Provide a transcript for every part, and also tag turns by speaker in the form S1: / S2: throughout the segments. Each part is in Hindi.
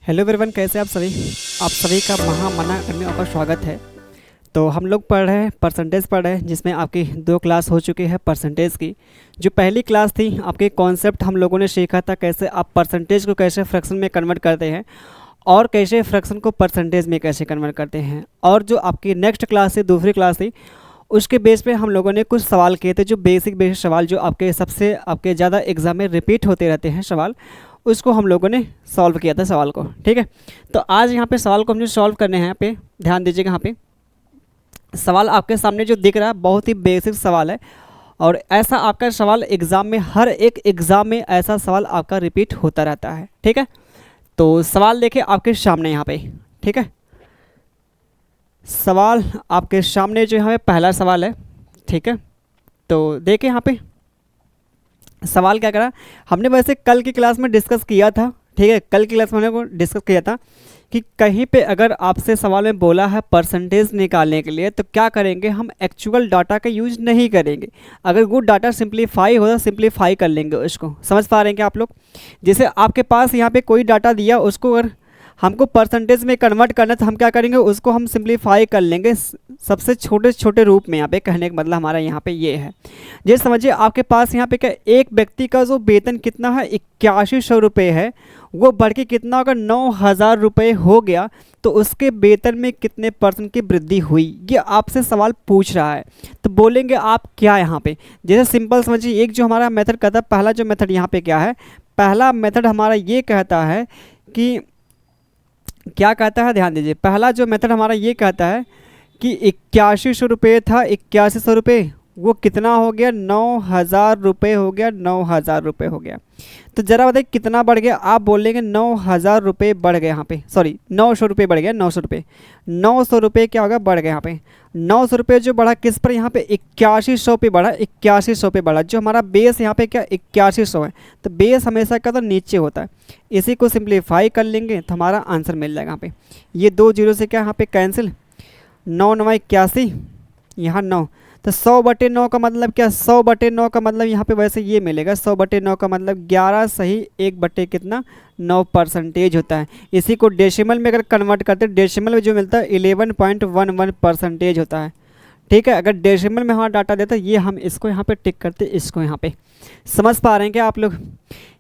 S1: हेलो एवरीवन, कैसे आप सभी का मना करने आपका स्वागत है। तो हम लोग पढ़ रहे हैं परसेंटेज पढ़ रहे हैं, जिसमें आपकी 2 क्लास हो चुकी है परसेंटेज की। जो पहली क्लास थी आपके कॉन्सेप्ट हम लोगों ने सीखा था, कैसे आप परसेंटेज को कैसे फ्रैक्शन में कन्वर्ट करते हैं और कैसे फ्रैक्शन को परसेंटेज में कैसे कन्वर्ट करते हैं। और जो आपकी नेक्स्ट क्लास थी, दूसरी क्लास थी, उसके बेस पे हम लोगों ने कुछ सवाल किए थे, जो बेसिक सवाल जो आपके ज़्यादा एग्जाम में रिपीट होते रहते हैं सवाल, उसको हम लोगों ने सॉल्व किया था सवाल को। ठीक है, तो आज यहाँ पे सवाल को हमने सॉल्व करने हैं। यहाँ पे ध्यान दीजिएगा, यहाँ पे सवाल आपके सामने जो दिख रहा है बहुत ही बेसिक सवाल है, और ऐसा आपका सवाल एग्ज़ाम में, हर एक एग्ज़ाम में ऐसा सवाल आपका रिपीट होता रहता है। ठीक है, तो सवाल देखिए आपके सामने यहाँ पे। ठीक है, सवाल आपके सामने जो है पहला सवाल है। ठीक है, तो देखिए यहाँ पे सवाल क्या करा हमने, वैसे कल की क्लास में डिस्कस किया था। ठीक है, कल की क्लास में हमने डिस्कस किया था कि कहीं पे अगर आपसे सवाल में बोला है परसेंटेज निकालने के लिए, तो क्या करेंगे, हम एक्चुअल डाटा का यूज नहीं करेंगे। अगर वो डाटा सिंप्लीफाई हो तो सिंप्लीफाई कर लेंगे उसको। समझ पा रहे हैं क्या आप लोग? जैसे आपके पास यहाँ पे कोई डाटा दिया, उसको अगर हमको परसेंटेज में कन्वर्ट करना, तो हम क्या करेंगे, उसको हम सिंप्लीफाई कर लेंगे सबसे छोटे छोटे रूप में। यहाँ पे कहने का मतलब हमारा यहाँ पे ये है, जैसे समझिए आपके पास यहाँ पे क्या, एक व्यक्ति का जो वेतन कितना है 8100 रुपये है, वो बढ़ के कितना होगा 9000 रुपये हो गया, तो उसके वेतन में कितने % की वृद्धि हुई, ये आपसे सवाल पूछ रहा है। तो बोलेंगे आप क्या यहाँ पे, जैसे सिंपल समझिए, एक जो हमारा मेथड कहता है, पहला जो मेथड यहाँ पे क्या है, पहला मेथड हमारा ये कहता है कि क्या कहता है, ध्यान दीजिए, पहला जो मेथड हमारा ये कहता है कि 8100 रुपये था, 8100 रुपये वो कितना हो गया, 9000 रुपये हो गया, 9000 रुपये हो गया। तो ज़रा बताइए कितना बढ़ गया, आप बोलेंगे 9000 रुपये बढ़ गए यहाँ पे, सॉरी 900 रुपये बढ़ गया, 900 रुपये, 900 रुपये क्या होगा, बढ़ गए यहाँ पे। 900 रुपये जो बढ़ा किस पर, यहाँ पे 8100 पे बढ़ा, 8100 पे बढ़ा। जो हमारा बेस यहाँ पे क्या 8100 है, तो बेस हमेशा क्या, तो नीचे होता है। इसी को सिंप्लीफाई कर लेंगे तो हमारा आंसर मिल जाएगा। यहाँ पे ये 2 जीरो से क्या यहाँ पे कैंसिल, 9 9 81, यहाँ 9, तो 100/9 का मतलब क्या, 100/9 का मतलब यहाँ पे वैसे ये मिलेगा, 100/9 का मतलब 11 सही 1 कितना 9% होता है। इसी को डेसिमल में अगर कन्वर्ट करते हैं, डेसिमल में जो मिलता है 11.11% होता है। ठीक है, अगर डेसिमल में हमारा डाटा देता है, ये हम इसको यहाँ पे टिक करते, इसको यहाँ पे। समझ पा रहे हैं क्या आप लोग?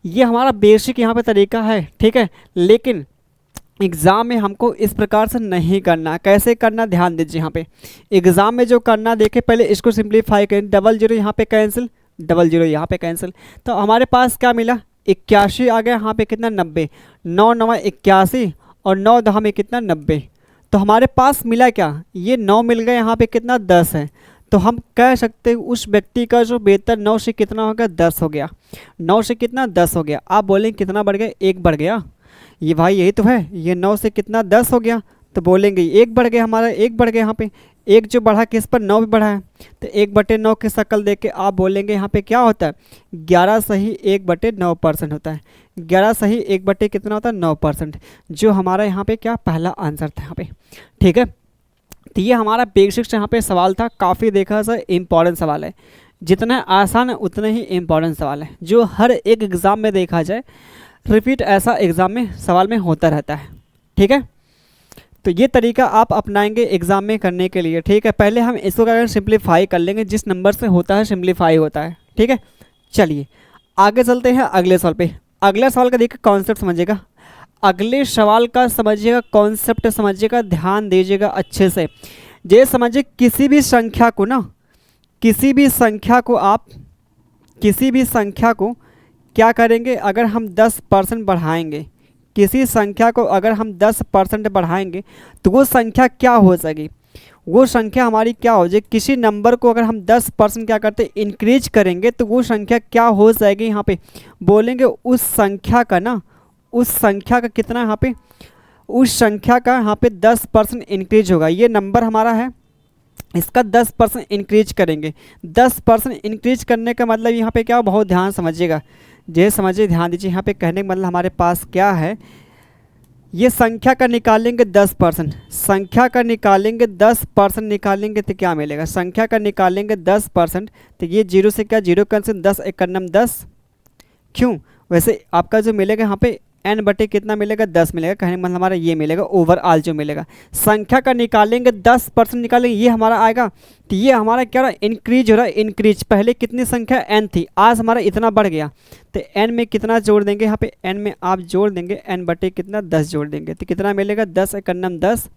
S1: ये हमारा बेसिक यहाँ पे तरीका है। ठीक है, लेकिन एग्ज़ाम में हमको इस प्रकार से नहीं करना। कैसे करना, ध्यान दीजिए। यहाँ पे एग्ज़ाम में जो करना, देखे पहले इसको सिंप्लीफाई करें, 00 यहाँ पे कैंसिल, 00 यहाँ पे कैंसिल, तो हमारे पास क्या मिला, 81 आ गया, यहाँ पे कितना 90, 9 9 81 और 9 10 में कितना 90, तो हमारे पास मिला क्या, ये 9 मिल गया, यहाँ पे कितना 10 है। तो हम कह सकते हैं उस व्यक्ति का जो वेतन 9 से कितना हो गया, 10 हो गया, 9 से कितना 10 हो गया। आप बोलेंगे कितना बढ़ गया, 1 बढ़ गया, ये भाई यही तो है, ये 9 से कितना 10 हो गया, तो बोलेंगे 1 बढ़ गया, हमारा 1 बढ़ गया। यहाँ पे 1 जो बढ़ा किस पर, 9 भी बढ़ा है, तो 1/9 की शक्ल देख के आप बोलेंगे यहाँ पे क्या होता है, 11 सही 1/9% होता है। 11 सही 1 कितना होता है, 9%, जो हमारा यहाँ पे क्या पहला आंसर था यहाँ पे। ठीक है, तो ये हमारा बेसिक्स यहाँ पे सवाल था। काफ़ी देखा सर इम्पॉर्टेंट सवाल है, जितना आसान है उतना ही इम्पॉर्टेंट सवाल है, जो हर एक एग्ज़ाम में देखा जाए रिपीट ऐसा एग्ज़ाम में सवाल में होता रहता है। ठीक है, तो ये तरीका आप अपनाएंगे एग्ज़ाम में करने के लिए। ठीक है, पहले हम इसको अगर सिंप्लीफाई कर लेंगे, जिस नंबर से होता है सिंप्लीफाई होता है। ठीक है, चलिए आगे चलते हैं अगले सवाल पे। अगले सवाल का देखिए कॉन्सेप्ट समझिएगा, अगले सवाल का समझिएगा, कॉन्सेप्ट समझिएगा, ध्यान दीजिएगा अच्छे से। ये समझिए, किसी भी संख्या को ना, किसी भी संख्या को आप, किसी भी संख्या को क्या करेंगे, अगर हम 10% बढ़ाएंगे, किसी संख्या को अगर हम 10% बढ़ाएंगे, तो वो संख्या क्या हो जाएगी, वो संख्या हमारी क्या हो जाएगी। किसी नंबर को अगर हम 10% क्या करते हैं, इंक्रीज करेंगे, तो वो संख्या क्या हो जाएगी, यहाँ पे बोलेंगे उस संख्या का ना, उस संख्या का कितना, यहाँ पे उस संख्या का यहाँ पे 10% इंक्रीज होगा। ये नंबर हमारा है, इसका 10% इंक्रीज करेंगे। 10% इंक्रीज करने का मतलब यहाँ पे क्या, बहुत ध्यान समझिएगा, ये समझिए, ध्यान दीजिए। यहाँ पे कहने का मतलब हमारे पास क्या है, ये संख्या का निकालेंगे 10%, संख्या का निकालेंगे 10% निकालेंगे तो क्या मिलेगा, संख्या का निकालेंगे 10%, तो ये 0 से क्या 0 कैंसिल, 10 1 10, क्यों, वैसे आपका जो मिलेगा यहाँ पे n बटे कितना मिलेगा 10 मिलेगा, कहने का मतलब हमारा ये मिलेगा ओवरऑल जो मिलेगा। संख्या का निकालेंगे 10% निकालेंगे, ये हमारा आएगा। तो ये हमारा क्या रहा, इंक्रीज हो रहा है, इंक्रीज। पहले कितनी संख्या n थी, आज हमारा इतना बढ़ गया, तो n में कितना जोड़ देंगे, यहाँ पे n में आप जोड़ देंगे n बटे कितना 10 जोड़ देंगे, तो कितना मिलेगा 10 एकन्नम 10,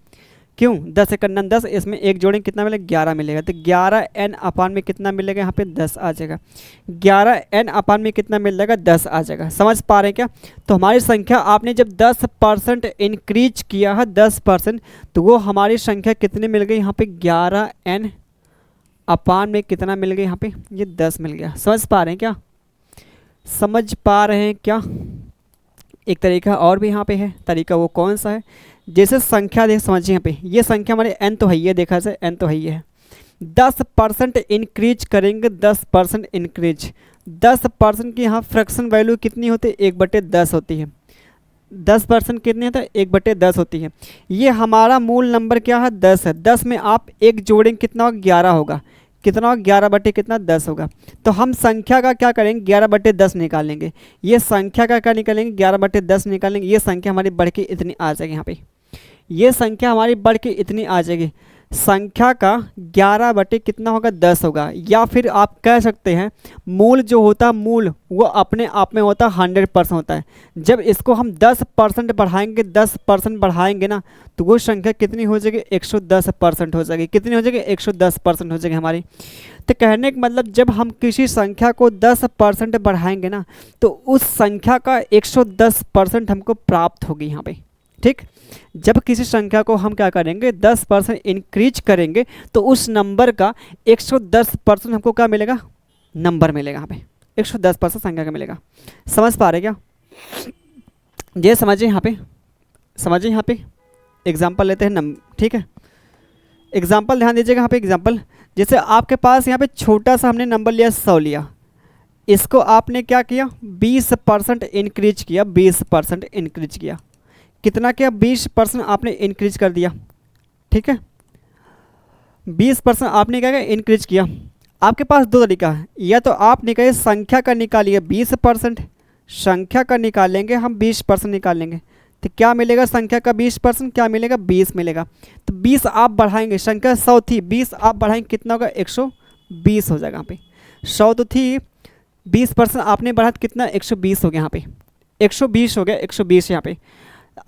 S1: क्यों 10 एकन्नम 10, इसमें एक जोड़ेंगे कितना मिलेगा 11 मिलेगा। तो 11n अपान में कितना मिलेगा, यहाँ पे 10 आ जाएगा। 11n अपान में कितना मिल जाएगा 10 आ जाएगा। समझ पा रहे हैं क्या? तो हमारी संख्या आपने जब 10% इंक्रीज किया है 10%, तो वो हमारी संख्या कितनी मिल गई, यहाँ पे 11n अपान में कितना मिल गया, यहाँ पे ये 10 मिल गया। समझ पा रहे हैं क्या? समझ पा रहे हैं क्या? एक तरीका और भी यहाँ पे है, तरीका वो कौन सा है, जैसे संख्या देख समझिए, यहाँ पे ये संख्या हमारे n तो है ही है, देखा जाए n तो है ही है, 10% इंक्रीज करेंगे, 10% इंक्रीज, 10% की यहाँ फ्रैक्शन वैल्यू कितनी होती है 1/10 होती है। 10% कितनी होता है 1/10 होती है। ये हमारा मूल नंबर क्या है 10 है। 10 में आप एक जोड़ेंगे कितना होगा 11 होगा, कितना होगा 11 बटे कितना 10 होगा। तो हम संख्या का क्या करेंगे 11/10 निकालेंगे, ये संख्या का क्या निकालेंगे 11/10 निकालेंगे। ये संख्या हमारी बढ़ के इतनी आ जाएगी, यहाँ पे ये संख्या हमारी बढ़ के इतनी आ जाएगी। संख्या का 11 बटे कितना होगा 10 होगा, या फिर आप कह सकते हैं मूल जो होता है मूल वो अपने आप में होता है 100% होता है। जब इसको हम 10% बढ़ाएंगे 10% बढ़ाएंगे ना, तो वो संख्या कितनी हो जाएगी 110% हो जाएगी। कितनी हो जाएगी 110% हो जाएगी हमारी। तो कहने का मतलब जब हम किसी संख्या को 10% बढ़ाएंगे ना, तो उस संख्या का 110% हमको प्राप्त होगी यहाँ पे। ठीक, जब किसी संख्या को हम क्या करेंगे 10% इंक्रीज करेंगे, तो उस नंबर का 110% हमको क्या मिलेगा, नंबर मिलेगा। यहाँ पे 110% संख्या का मिलेगा। समझ पा रहे क्या? ये समझिए, यहाँ पे समझिए, यहाँ पे एग्जाम्पल लेते हैं ठीक है, एग्जाम्पल ध्यान दीजिएगा। यहाँ पे एग्जाम्पल, जैसे आपके पास यहाँ पे छोटा सा हमने नंबर लिया 100 लिया, इसको आपने क्या किया 20% इंक्रीज किया, 20% इंक्रीज किया, कितना किया 20% आपने इंक्रीज कर दिया। ठीक है, 20% आपने क्या किया इंक्रीज किया। आपके पास दो तरीका है, या तो आप निकालिए संख्या का निकालिए 20%, संख्या का निकालेंगे हम 20% निकालेंगे, तो क्या मिलेगा संख्या का 20% क्या मिलेगा 20 मिलेगा। तो 20 आप बढ़ाएंगे, संख्या 100 थी 20 आप बढ़ाएंगे कितना होगा 120 हो जाएगा। यहाँ पे 100 तो थी 20% आपने बढ़ा तो कितना 120 हो गया, यहाँ पे 120 हो गया, 120 यहाँ पे।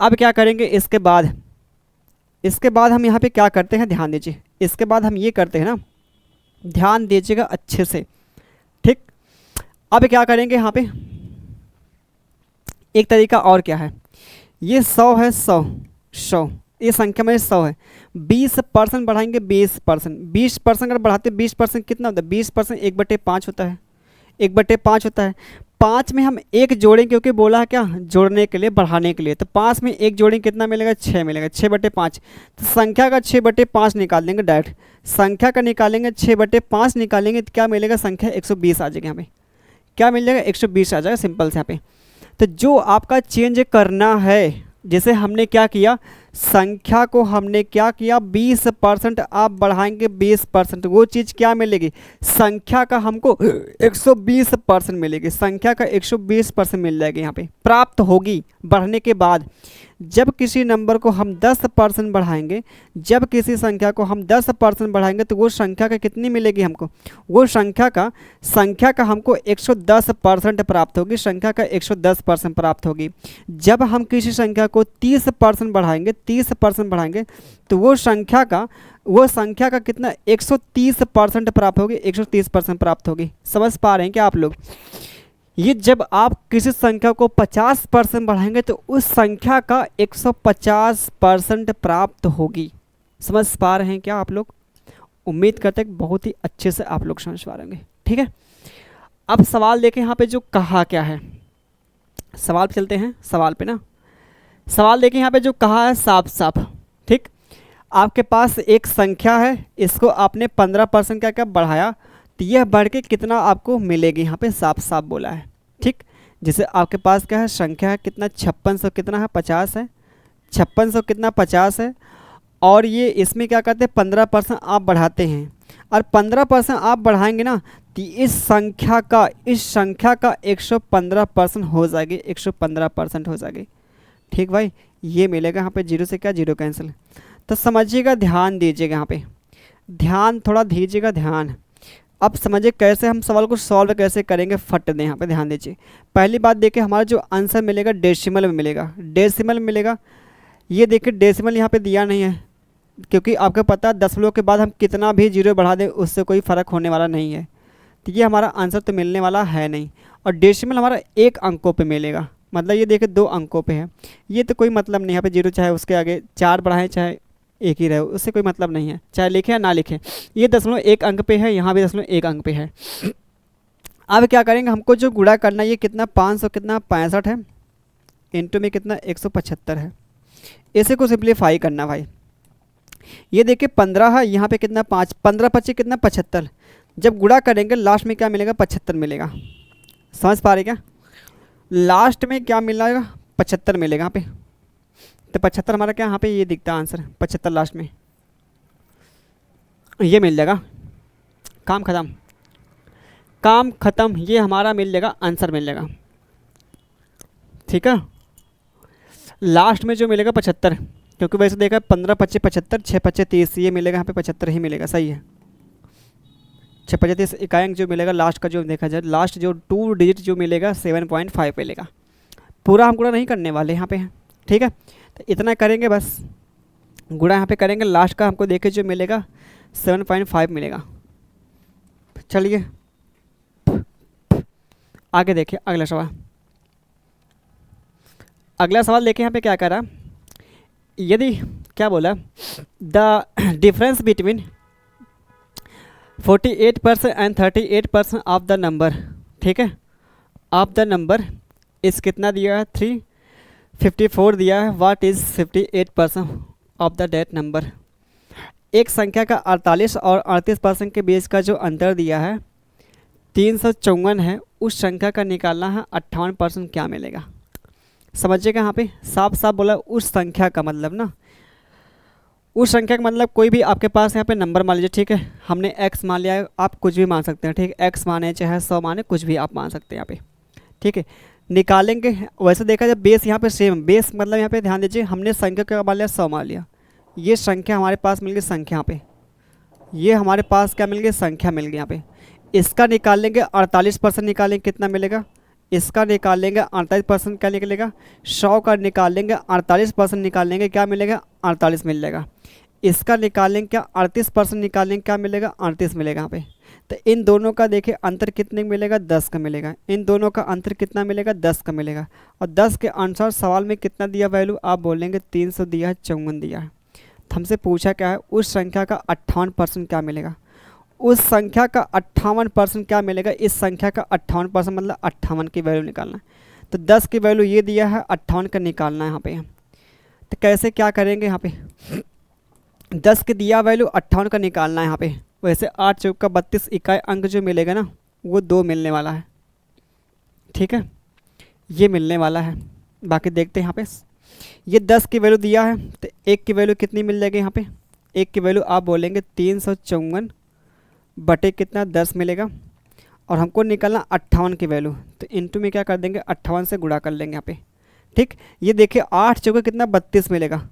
S1: अब क्या करेंगे इसके बाद हम यहाँ पे क्या करते हैं ध्यान दीजिए, इसके बाद हम ये करते हैं ना, ध्यान दीजिएगा अच्छे से। ठीक, अब क्या करेंगे यहाँ पे एक तरीका और क्या है, ये 100 है, 100 ये संख्या में 100 है, 20% बढ़ाएंगे 20% अगर बढ़ाते 20% कितना होता है 20% 1/5 होता है, 1/5 होता है। 5 में हम एक जोड़ें क्योंकि बोला है क्या जोड़ने के लिए बढ़ाने के लिए, तो 5 में एक जोड़ें कितना मिलेगा 6 मिलेगा, 6/5। तो संख्या का 6/5 निकाल देंगे डायरेक्ट, संख्या का निकालेंगे 6/5 निकालेंगे तो क्या मिलेगा संख्या 120 आ जाएगी। हमें क्या मिल जाएगा 120 आ जाएगा सिंपल से यहाँ पे। तो जो आपका चेंज करना है, जैसे हमने क्या किया संख्या को हमने क्या किया 20% आप बढ़ाएंगे 20%, वो चीज़ क्या मिलेगी संख्या का हमको 120% मिलेगी, संख्या का 120% मिल जाएगी यहाँ पे प्राप्त होगी बढ़ने के बाद। जब किसी नंबर को हम 10% बढ़ाएंगे, जब किसी संख्या को हम 10% बढ़ाएंगे तो वो संख्या का कितनी मिलेगी हमको, वो संख्या का हमको 110% प्राप्त होगी, संख्या का 110% प्राप्त होगी। जब हम किसी संख्या को 30% बढ़ाएंगे, 30% बढ़ाएंगे तो वो संख्या का कितना 130% प्राप्त होगी, 130% प्राप्त होगी। समझ पा रहे हैं क्या आप लोग? ये जब आप किसी संख्या को 50% बढ़ाएंगे तो उस संख्या का 150% प्राप्त होगी। समझ पा रहे हैं क्या आप लोग? उम्मीद करते हैं बहुत ही अच्छे से आप लोग समझ पा रहेंगे। ठीक है, अब सवाल देखें यहाँ पे जो कहा क्या है, सवाल पे चलते हैं, सवाल पे ना सवाल देखें यहाँ पे जो कहा है साफ साफ। ठीक, आपके पास एक संख्या है, इसको आपने 15% क्या क्या बढ़ाया, तो यह बढ़ के कितना आपको मिलेगी यहाँ पे साफ साफ बोला है। ठीक, जैसे आपके पास क्या है संख्या है कितना 5600 कितना है 50 है, 5600 कितना 50 है, और ये इसमें क्या करते हैं 15% आप बढ़ाते हैं, और 15% आप बढ़ाएंगे ना इस संख्या का 115% हो जाएगी, 115% हो जाएगी। ठीक भाई, ये मिलेगा यहाँ पे, जीरो से क्या जीरो कैंसिल। तो समझिएगा, ध्यान दीजिएगा यहाँ पे, ध्यान थोड़ा दीजिएगा ध्यान। अब समझिए कैसे हम सवाल को सॉल्व कैसे करेंगे, फट दें यहाँ पे, ध्यान दीजिए। पहली बात देखिए, हमारा जो आंसर मिलेगा डेसिमल में मिलेगा, डेसिमल में मिलेगा। ये देखिए डेसिमल यहाँ पे दिया नहीं है, क्योंकि आपको पता है दशमलव के बाद हम कितना भी जीरो बढ़ा दें उससे कोई फ़र्क होने वाला नहीं है। तो ये हमारा आंसर तो मिलने वाला है नहीं। और डेसिमल हमारा एक अंकों पे मिलेगा, मतलब ये देखिए 2 अंकों पे है। ये तो कोई मतलब नहीं, यहाँ पे जीरो चाहे उसके आगे 4 बढ़ाएं चाहे एक ही रहे, उससे कोई मतलब नहीं है, चाहे लिखें या ना लिखें। ये 0.1 अंक पे है, यहाँ भी 0.1 अंक पे है। अब क्या करेंगे, हमको जो गुणा करना है, ये कितना 500 कितना 65 है, इंटू में कितना 175 है। इसे को सिंप्लीफाई करना भाई। ये देखिए 15 है, यहाँ पे कितना 5, 15 25 कितना 75। जब गुणा करेंगे लास्ट में क्या मिलेगा, 75 मिलेगा। समझ पा रहे क्या, लास्ट में क्या मिलेगा, 75 मिलेगा यहाँ पे। तो 75 हमारा क्या यहाँ पे ये दिखता है आंसर, 75 लास्ट में ये मिल जाएगा। काम ख़त्म, काम ख़त्म, ये हमारा मिल जाएगा, आंसर मिल जाएगा। ठीक है, लास्ट में जो मिलेगा 75, क्योंकि वैसे देखा 15 25 75, 6 25 30, ये मिलेगा यहाँ पे 75 ही मिलेगा। सही है, 6 25 30 इकाई अंक जो मिलेगा लास्ट का, जो देखा जाए लास्ट जो 2 डिजिट जो मिलेगा 7.5 मिलेगा। पूरा हम गुणा नहीं करने वाले यहाँ पे हैं। ठीक है, तो इतना करेंगे बस, गुणा यहाँ पे करेंगे, लास्ट का हमको देखे जो मिलेगा 7.5 मिलेगा। चलिए आगे देखिए अगला सवाल। अगला सवाल देखिए यहाँ पे क्या कह रहा, यदि क्या बोला, the difference between 48% and 38% of the number. ठीक है, ऑफ द नंबर इस कितना दिया है, 354 दिया है। What is 58% of the date number. एक संख्या का 48 और 38% के बीच का जो अंतर दिया है 354 है, उस संख्या का निकालना है 58%, क्या मिलेगा। समझिएगा यहाँ पे साफ साफ बोला, उस संख्या का मतलब ना, उस संख्या का मतलब कोई भी आपके पास यहाँ पे नंबर मान लीजिए। ठीक है, हमने x मान लिया है, आप कुछ भी मान सकते हैं। ठीक है, x माने चाहे 100 माने, कुछ भी आप मान सकते हैं यहाँ पे। ठीक है, निकालेंगे। वैसे देखा जाए बेस यहाँ पे सेम, बेस मतलब यहाँ पे ध्यान दीजिए, हमने संख्या क्या मान लिया, 100 मान लिया। ये संख्या हमारे पास मिल गई, संख्या यहाँ पे ये हमारे पास क्या मिल गई, संख्या मिल गई यहाँ पे। इसका निकाल लेंगे 48% निकालेंगे, कितना मिलेगा। इसका निकाल लेंगे 48% क्या निकलेगा, 100 का निकाल लेंगे 48% निकाल लेंगे, क्या मिलेगा 48 मिल जाएगा। इसका निकाल लेंगे क्या 38% निकाल लेंगे, क्या मिलेगा 38 मिलेगा यहाँ पे। तो इन दोनों का देखिए अंतर कितने मिलेगा, 10 का मिलेगा। इन दोनों का अंतर कितना मिलेगा, 10 का मिलेगा। और 10 के अनुसार सवाल में कितना दिया वैल्यू, आप बोलेंगे 300 दिया है, 54 दिया है। तो हमसे पूछा क्या है, उस संख्या का 58% क्या मिलेगा, उस संख्या का 58% क्या मिलेगा। इस संख्या का 58% मतलब 58 की वैल्यू निकालना है। तो 10 की वैल्यू ये दिया है, 58 का निकालना है यहाँ पे। तो कैसे क्या करेंगे, यहाँ पे 10 के दिया वैल्यू 58 का निकालना है यहाँ पे। वैसे 8 चौका 32 इकाई अंक जो मिलेगा ना, वो 2 मिलने वाला है। ठीक है, ये मिलने वाला है। बाकी देखते हैं यहाँ पे, ये 10 की वैल्यू दिया है, तो 1 की वैल्यू कितनी मिल जाएगी यहाँ पे। 1 की वैल्यू आप बोलेंगे 354 बटे कितना 10 मिलेगा। और हमको निकालना 58 की वैल्यू, तो इंटू में क्या कर देंगे, 58 से गुणा कर लेंगे यहाँ पे। ठीक, ये देखिए 8 चौका कितना 32 मिलेगा।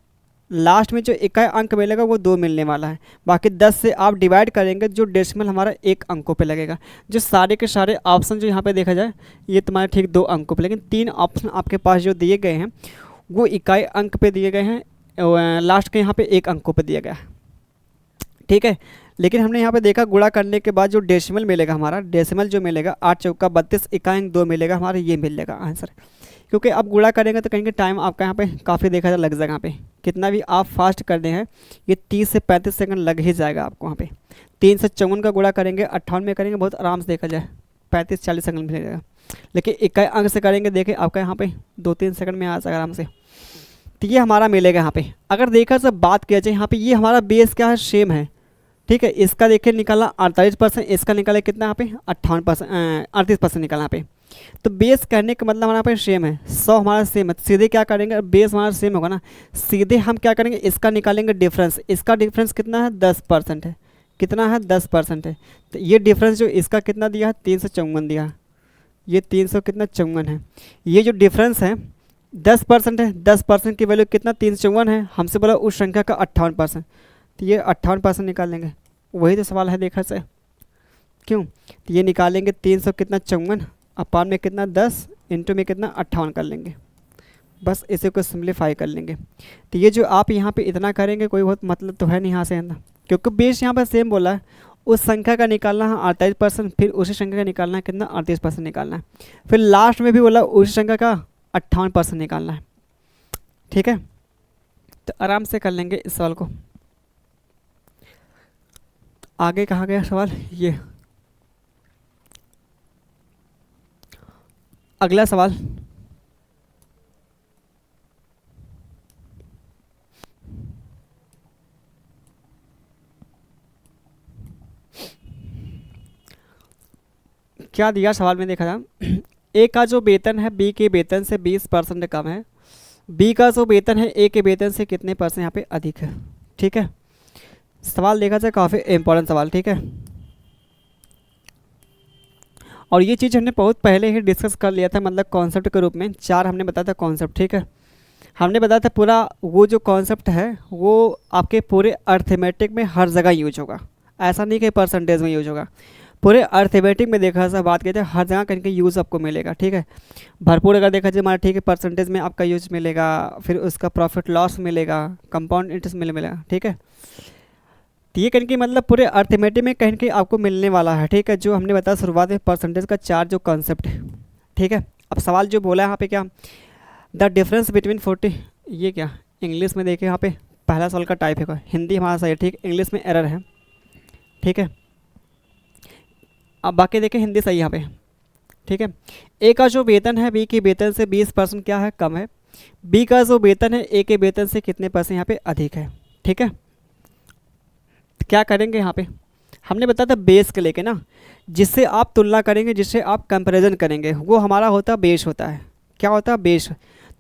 S1: लास्ट में जो इकाई अंक मिलेगा वो 2 मिलने वाला है। बाकी 10 से आप डिवाइड करेंगे, जो डेसिमल हमारा 1 अंकों पे लगेगा। जो सारे के सारे ऑप्शन जो यहाँ पे देखा जाए, ये तुम्हारे ठीक 2 अंकों पे, लेकिन 3 ऑप्शन आपके पास जो दिए गए हैं वो इकाई अंक पे दिए गए हैं, लास्ट के यहाँ पे 1 अंकों पे दिया गया है। ठीक है, लेकिन हमने यहाँ पे देखा गुणा करने के बाद जो डेसिमल मिलेगा हमारा, डेसिमल जो मिलेगा 8 चौका 32 इकाई अंक 2 मिलेगा हमारा, ये मिल जाएगा आंसर। क्योंकि अब गुणा करेंगे तो कहीं टाइम आपका यहाँ पे काफ़ी देखा जाए लग जाएगा। यहाँ पे कितना भी आप फास्ट कर दे हैं, ये 30 से 35 सेकंड लग ही जाएगा आपको। यहाँ पे 3 से 54 का गुणा करेंगे, 58 में करेंगे, बहुत आराम से देखा जाए 35-40 सेकंड मिल जाएगा। लेकिन इकाई अंक से करेंगे, देखिए आपका यहाँ पे 2-3 सेकंड में आ जाएगा आराम से। तो ये हमारा मिलेगा यहाँ पे। अगर देखा जाए बात किया जाए, यहाँ पे ये हमारा बेस क्या है, सेम है। ठीक है, इसका देखिए निकाला 48%, इसका निकाला कितना यहाँ पे 58%, 38% निकाला यहाँ पे। तो बेस करने का मतलब हमारे यहाँ पे सेम है, 100 हमारा सेम है। सीधे क्या करेंगे, बेस हमारा सेम होगा ना, सीधे हम क्या करेंगे, इसका निकालेंगे डिफरेंस। इसका डिफरेंस कितना है 10% है, कितना है 10% है। तो ये डिफरेंस जो इसका कितना दिया है 354 दिया है, ये 300 कितना 54 है। ये जो डिफरेंस है 10% है, 10% की वैल्यू कितना 354 है, हमसे बोला उस संख्या का 58%, तो ये 58% निकाल लेंगे। वही तो सवाल है देखा से, क्यों, तो ये निकालेंगे 300 कितना 54 अपान में कितना 10 इंटू में कितना 58 कर लेंगे, बस इसे को सिंप्लीफाई कर लेंगे। तो ये जो आप यहाँ पे इतना करेंगे कोई बहुत मतलब तो है नहीं यहाँ से है ना, क्योंकि बेस यहाँ पर सेम बोला है, उस संख्या का निकालना है 48%, फिर उसी संख्या का निकालना है कितना 38% निकालना है, फिर लास्ट में भी बोला उसी संख्या का 58% निकालना है। ठीक है, तो आराम से कर लेंगे इस सवाल को। आगे कहाँ गया सवाल, ये अगला सवाल, क्या दिया सवाल में देखा था, ए का जो वेतन है बी के वेतन से 20% कम है, बी का जो वेतन है ए के वेतन से कितने परसेंट यहाँ पे अधिक है। ठीक है, सवाल देखा जाए काफ़ी इंपॉर्टेंट सवाल। ठीक है, और ये चीज़ हमने बहुत पहले ही डिस्कस कर लिया था, मतलब कॉन्सेप्ट के रूप में 4 हमने बताया था कॉन्सेप्ट। ठीक है, हमने बताया था पूरा वो जो कॉन्सेप्ट है वो आपके पूरे अर्थमेटिक में हर जगह यूज होगा, ऐसा नहीं कि परसेंटेज में यूज होगा, पूरे अर्थमेटिक में देखा ऐसा बात कहते हैं हर जगह कहीं कहीं यूज़ आपको मिलेगा। ठीक है, भरपूर अगर देखा जाए हमारा, ठीक है, परसेंटेज में आपका यूज मिलेगा, फिर उसका प्रॉफिट लॉस मिलेगा, कंपाउंड इंटरेस्ट मिलेगा। ठीक है, तो ये कहीं की मतलब पूरे अर्थमेटिक में कहीं कहीं आपको मिलने वाला है। ठीक है, जो हमने बताया शुरुआत में परसेंटेज का 4 जो कॉन्सेप्ट है। ठीक है, अब सवाल जो बोला है यहाँ पे क्या, द डिफरेंस बिटवीन 40, ये क्या इंग्लिश में देखे यहाँ पे पहला सवाल का टाइप है, हिंदी हमारा सही है, ठीक, इंग्लिश में एरर है। ठीक है, अब बाकी देखें हिंदी सही यहाँ पे। ठीक है, ए का जो वेतन है बी के वेतन से 20% क्या है कम है, बी का जो वेतन है ए के वेतन से कितने परसेंट यहाँ पे अधिक है। ठीक है, तो क्या करेंगे यहाँ पे, हमने बताया था बेस के लेके ना, जिससे आप तुलना करेंगे, जिससे आप कंपैरिजन करेंगे, वो हमारा होता है बेस होता है। क्या होता है बेस,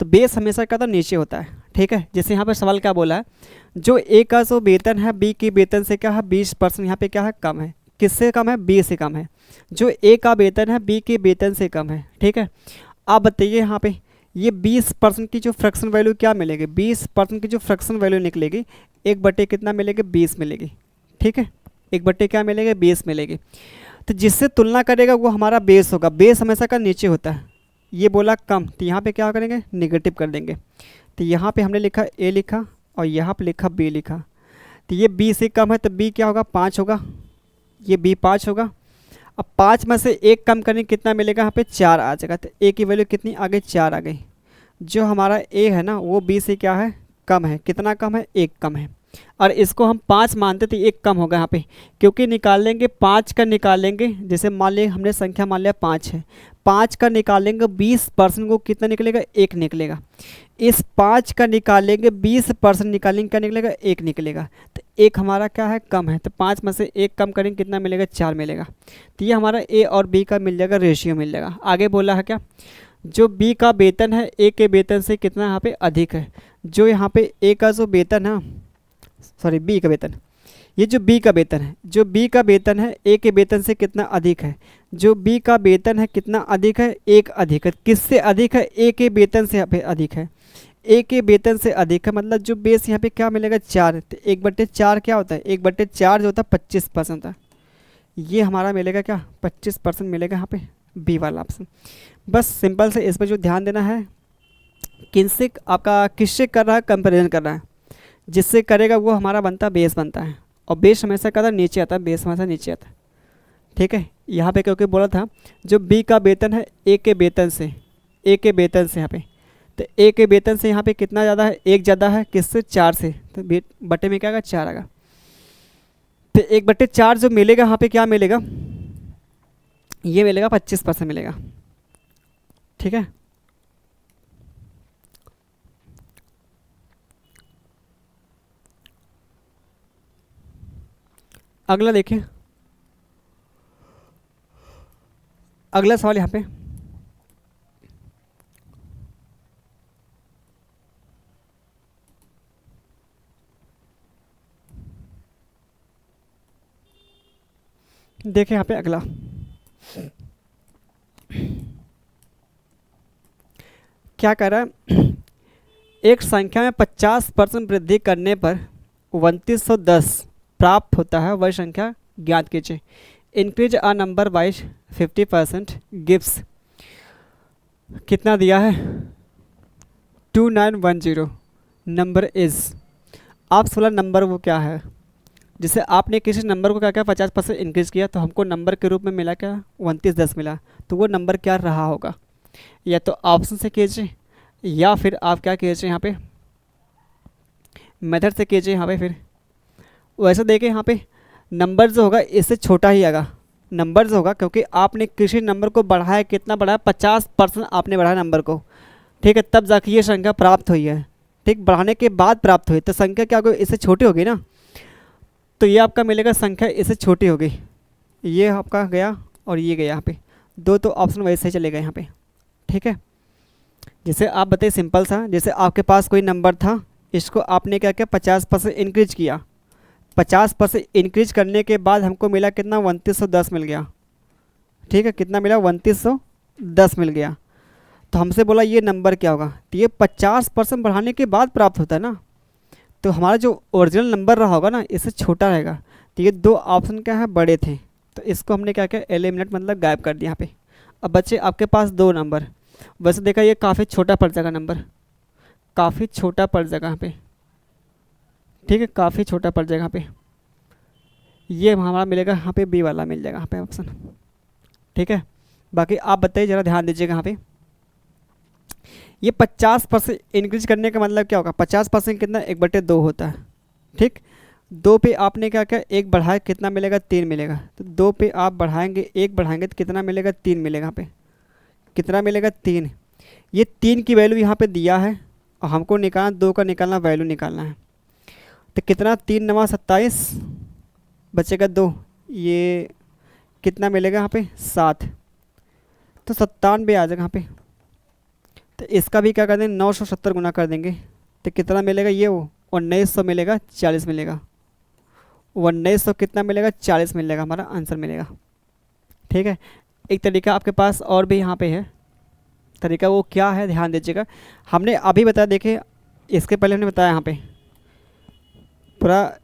S1: तो बेस हमेशा क्या होता है नीचे होता है। ठीक है, जैसे यहाँ पर सवाल क्या बोला है, जो ए का जो वेतन है बी के वेतन से क्या है 20% यहाँ पे क्या है कम है, किससे कम है बी से कम है, जो ए का वेतन है बी के वेतन से कम है। ठीक है, आप बताइए यहाँ पे ये 20% की जो फ्रैक्शन वैल्यू क्या मिलेगी, 20% की जो फ्रैक्शन वैल्यू निकलेगी, एक बटे कितना मिलेगी 20 मिलेगी। ठीक है, एक बटे क्या मिलेगी 20 मिलेगी, तो जिससे तुलना करेगा वो हमारा बेस होगा, बेस हमेशा का नीचे होता है। ये बोला कम, तो यहाँ पे क्या करेंगे निगेटिव कर देंगे, तो यहाँ पे हमने लिखा ए लिखा और यहाँ पे लिखा बी लिखा, तो ये बी से कम है तो बी क्या होगा 5 होगा, ये बी 5 होगा। अब 5 में से एक कम करेंगे कितना मिलेगा, यहाँ पे 4 आ जाएगा, तो ए की वैल्यू कितनी आ गई 4 आ गई। जो हमारा ए है ना वो बी से क्या है कम है, कितना कम है 1 कम है, और इसको हम 5 मानते थे 1 कम होगा यहाँ पे, क्योंकि निकालेंगे 5 का निकालेंगे, जैसे मान लिया हमने संख्या मान लिया 5 है, 5 का निकालेंगे 20% को कितना निकलेगा 1 निकलेगा, इस 5 का निकालेंगे 20% निकालेंगे क्या निकलेगा 1 निकलेगा, तो 1 हमारा क्या है कम है, तो 5 में से 1 कम करेंगे कितना मिलेगा 4 मिलेगा, तो ये हमारा ए और बी का मिल जाएगा रेशियो मिल जाएगा। आगे बोला है क्या, जो बी का वेतन है ए के वेतन से कितना यहाँ पे अधिक है, जो यहाँ पे ए का जो वेतन है, सॉरी बी का वेतन, ये जो बी का वेतन है, जो बी का वेतन है ए के वेतन से कितना अधिक है, जो बी का वेतन है कितना अधिक है 1 अधिक है, किससे अधिक है ए के वेतन से यहाँ पे अधिक है, ए के वेतन से अधिक है, मतलब जो बेस यहाँ पे क्या मिलेगा 4, तो 1/4 क्या होता है 1/4 जो होता है 25% होता है, ये हमारा मिलेगा क्या 25% मिलेगा यहाँ पे बी वाला ऑप्शन। बस सिंपल से इस पर जो ध्यान देना है, किनसे आपका किससे कर रहा है कंपेरिजन कर रहा है, जिससे करेगा वो हमारा बनता है बेस बनता है, और बेस हमेशा कहता नीचे आता है, बेस हमेशा नीचे आता है। ठीक है, यहाँ पे क्योंकि बोला था जो बी का वेतन है ए के वेतन से, ए के वेतन से यहाँ पे, तो ए के वेतन से यहाँ पे कितना ज़्यादा है 1 ज़्यादा है, किससे 4 से, तो बटे में क्या आएगा 4 आएगा, तो 1/4 जो मिलेगा यहाँ पे क्या मिलेगा, ये मिलेगा 25% मिलेगा। ठीक है, अगला देखिए, अगला सवाल यहाँ पे, देखिए यहाँ पे अगला, क्या कर रहा है, एक संख्या में 50% वृद्धि करने पर 2910 प्राप्त होता है, वह संख्या ज्ञात कीजिए। Increase a number by 50% gives, कितना दिया है 2910, नंबर इज, आप 16 नंबर वो क्या है, जैसे आपने किसी नंबर को क्या क्या 50% इंक्रीज किया तो हमको नंबर के रूप में मिला क्या 2910 मिला, तो वो नंबर क्या रहा होगा, या तो ऑप्शन से कीजिए या फिर आप क्या कीजिए यहाँ पे मेथड से कीजिए। यहाँ पे फिर वैसे देखिए यहाँ पे नंबर जो होगा इससे छोटा ही आएगा, नंबर जो होगा क्योंकि आपने किसी नंबर को बढ़ाया, कितना बढ़ाया 50% आपने बढ़ाया नंबर को, ठीक है, तब जाके ये संख्या प्राप्त हुई है, ठीक, बढ़ाने के बाद प्राप्त हुई तो संख्या क्या होगी इससे छोटी होगी ना, तो ये आपका मिलेगा संख्या इससे छोटी होगी, ये आपका गया और ये गया यहाँ पे, दो तो ऑप्शन वैसे ही चलेगा यहाँ पे, ठीक है। जैसे आप बताइए सिंपल सा, जैसे आपके पास कोई नंबर था, इसको आपने क्या किया 50% इंक्रीज किया, 50% इंक्रीज करने के बाद हमको मिला कितना 2910 मिल गया, ठीक है, कितना मिला 2910 मिल गया, तो हमसे बोला ये नंबर क्या होगा, तो ये 50% बढ़ाने के बाद प्राप्त होता है ना, तो हमारा जो ओरिजिनल नंबर रहा होगा ना इससे छोटा रहेगा, तो ये दो ऑप्शन क्या है बड़े थे, तो इसको हमने क्या किया एलिमिनेट मतलब गायब कर दिया यहाँ पे। अब बच्चे आपके पास दो नंबर, वैसे देखा ये काफ़ी छोटा पड़ जाएगा नंबर, काफ़ी छोटा पड़ जाएगा यहाँ पे, ठीक है, काफ़ी छोटा पड़ जाएगा यहाँ पे, ये हमारा मिलेगा यहाँ पे बी वाला मिल जाएगा यहाँ पे ऑप्शन, ठीक है। बाकी आप बताइए ज़रा ध्यान दीजिएगा यहाँ पे, ये 50% इंक्रीज करने का मतलब क्या होगा, 50% कितना 1/2 होता है, ठीक, 2 पे आपने क्या क्या एक बढ़ाया कितना मिलेगा 3 मिलेगा, तो 2 पे आप बढ़ाएंगे एक बढ़ाएंगे तो कितना मिलेगा 3 मिलेगा, यहाँ पे कितना मिलेगा 3, ये 3 की वैल्यू यहाँ पे दिया है और हमको निकालना 2 का निकालना वैल्यू निकालना है, तो कितना 3 9 27 बचेगा 2, ये कितना मिलेगा यहाँ पे 7, तो 97 आ जाएगा यहाँ पे, तो इसका भी क्या कर देंगे 970 गुना कर देंगे, तो कितना मिलेगा ये वो 1900 मिलेगा 40 मिलेगा, 1900 कितना मिलेगा 40 मिलेगा, हमारा आंसर मिलेगा, ठीक है। एक तरीका आपके पास और भी यहाँ पे है, तरीका वो क्या है ध्यान दीजिएगा, हमने अभी बताया, देखिए इसके पहले हमने बताया यहाँ पे पूरा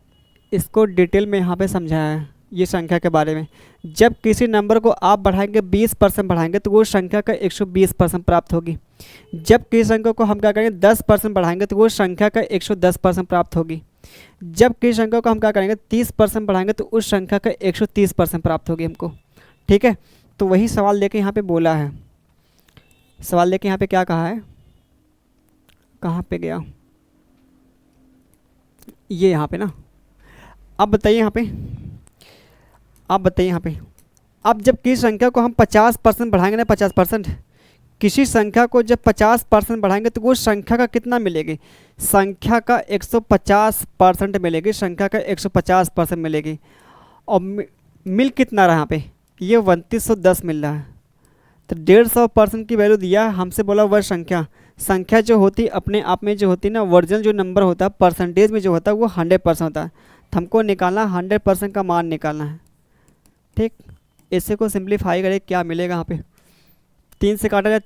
S1: इसको डिटेल में यहाँ पे समझाया है ये संख्या के बारे में, जब किसी नंबर को आप बढ़ाएंगे 20% बढ़ाएंगे तो वो संख्या का 120% प्राप्त होगी, जब किसी संख्या को हम क्या करेंगे 10% बढ़ाएंगे तो वो संख्या का 110% प्राप्त होगी, जब किसी संख्या को हम क्या करेंगे 30% बढ़ाएंगे तो उस संख्या का 130% प्राप्त होगी हमको, ठीक है। तो वही सवाल लेके यहाँ पे बोला है, सवाल लेके यहाँ पे क्या कहा है, कहाँ पे गया, ये यहाँ पे ना, अब बताइए यहाँ पे, आप बताइए यहाँ पे, अब जब किसी संख्या को हम 50% बढ़ाएंगे ना 50%, किसी संख्या को जब 50% बढ़ाएंगे तो वो संख्या का कितना मिलेगी, संख्या का 150% मिलेगी, संख्या का 150% मिलेगी, और मिल कितना रहा यहाँ पे ये 2910 मिल रहा है, तो 150% की वैल्यू दिया है, हमसे बोला वह संख्या जो होती अपने आप में जो होती ना ओरिजिनल जो नंबर होता है परसेंटेज में जो होता है वो 100% होता है, तो हमको निकालना 100% का मान निकालना है, ठीक। इससे को सिंप्लीफाई करें क्या मिलेगा यहाँ पे, 3 से काटा जाए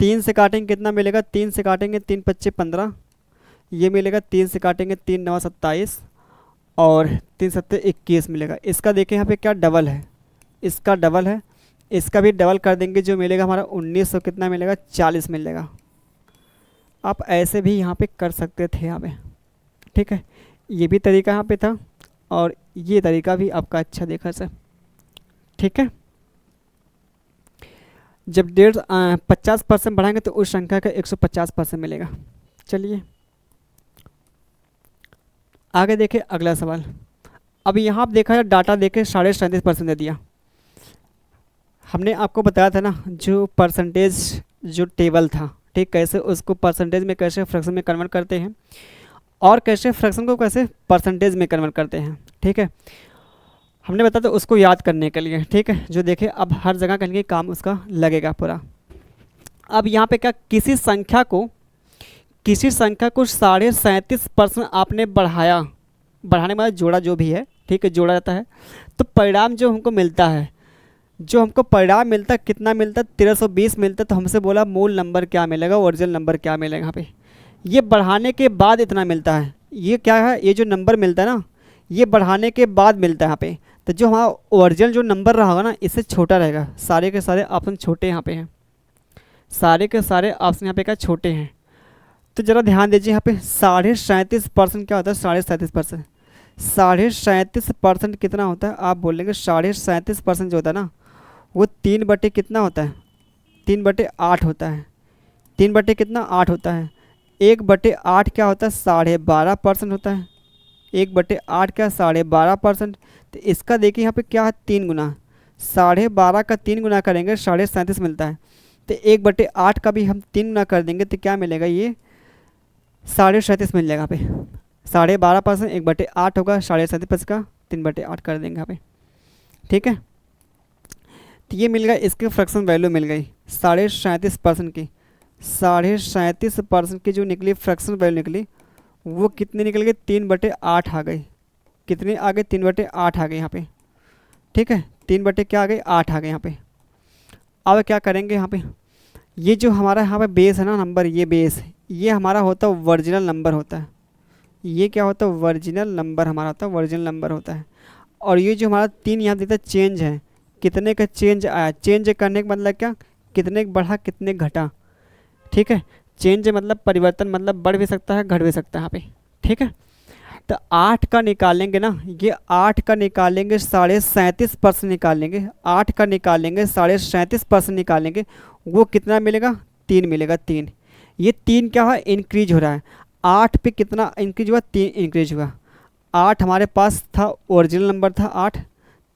S1: 3 से काटेंगे कितना मिलेगा, 3 से काटेंगे 3 25 15, ये मिलेगा 3 से काटेंगे 3 9 27 और 3 7 21 मिलेगा, इसका देखें यहाँ पे क्या डबल है, इसका डबल है, इसका भी डबल कर देंगे जो मिलेगा हमारा 1900 कितना मिलेगा 40 मिलेगा, आप ऐसे भी यहाँ पे कर सकते थे यहाँ पे, ठीक है, ये भी तरीका यहाँ पे था और ये तरीका भी आपका अच्छा देखा सर, ठीक है। जब 50% बढ़ाएंगे तो उस संख्या का 150% मिलेगा। चलिए आगे देखें अगला सवाल, अब यहाँ आप देखा है डाटा देके 37.5% दे दिया, हमने आपको बताया था ना जो परसेंटेज जो टेबल था, ठीक, कैसे उसको परसेंटेज में कैसे फ्रैक्शन में कन्वर्ट करते हैं और कैसे फ्रैक्शन को कैसे परसेंटेज में कन्वर्ट करते हैं, ठीक है, हमने बताया था उसको याद करने के लिए, ठीक है, जो देखे अब हर जगह कहीं काम उसका लगेगा पूरा। अब यहाँ पे क्या किसी संख्या को 37.5% आपने बढ़ाने में जोड़ा जो भी है, ठीक है, जोड़ा जाता है। तो परिणाम जो हमको मिलता है, जो हमको परिणाम मिलता है कितना मिलता है, 1320 मिलता है। तो हमसे बोला मूल नंबर क्या मिलेगा, ओरिजिनल नंबर क्या मिलेगा। यहाँ पे ये बढ़ाने के बाद इतना मिलता है। ये क्या है, ये जो नंबर मिलता है ना, ये बढ़ाने के बाद मिलता है यहाँ पे। तो जो हमारा ओरिजिनल जो नंबर रहा होगा ना, इससे छोटा रहेगा। सारे के सारे ऑप्शन छोटे यहाँ पे हैं, सारे के सारे ऑप्शन यहाँ पे क्या छोटे हैं। तो ज़रा ध्यान दीजिए, यहाँ पे 37.5% क्या होता है, 37.5%। 37.5% कितना होता है, आप बोलेंगे 37.5% जो होता है ना, वो 3/, कितना होता है, 3/8 होता है। 3/ कितना, 8 होता है। 1/8 क्या होता है, 12.5% होता है। 1/8 क्या, 12.5%। तो इसका देखिए यहाँ पे क्या है, 3 गुना। 12.5 का 3 गुना करेंगे 37.5 मिलता है। तो 1/8 का भी हम 3 गुना कर देंगे तो क्या मिलेगा, ये 37.5 मिल जाएगा। यहाँ पे 12.5% 1/8 होगा, 37.5 का 3/8 कर देंगे यहाँ पे। ठीक है, तो ये मिल गया, इसकी फ्रैक्शन वैल्यू मिल गई 37.5% की। 37.5% की जो निकली फ्रैक्शन वैल्यू निकली, वो कितनी निकल गई, 3/8 आ गई। कितनी आ गई, 3/8 आ गई यहाँ पे। ठीक है, 3 क्या आ गई, 8 आ गई यहाँ पे। अब क्या करेंगे यहाँ पे, ये जो हमारा यहाँ पे बेस है ना नंबर, ये बेस, ये हमारा होता है ओरिजिनल नंबर होता है। ये क्या होता है, ओरिजिनल नंबर हमारा होता है, ओरिजिनल नंबर होता है। और ये जो हमारा 3 यहाँ देता है चेंज है, कितने का चेंज आया। चेंज करने का मतलब क्या, कितने बढ़ा कितने घटा। ठीक है, चेंज मतलब परिवर्तन, मतलब बढ़ भी सकता है घट भी सकता है यहाँ पे। ठीक है, तो 8 का निकालेंगे ना, ये 8 का निकालेंगे 37.5% निकालेंगे। 8 का निकालेंगे 37.5% निकालेंगे, वो कितना मिलेगा, 3 मिलेगा। 3, ये 3 क्या है, इंक्रीज हो रहा है। 8 पे कितना इंक्रीज हुआ, 3 इंक्रीज हुआ। 8 हमारे पास था, ओरिजिनल नंबर था 8,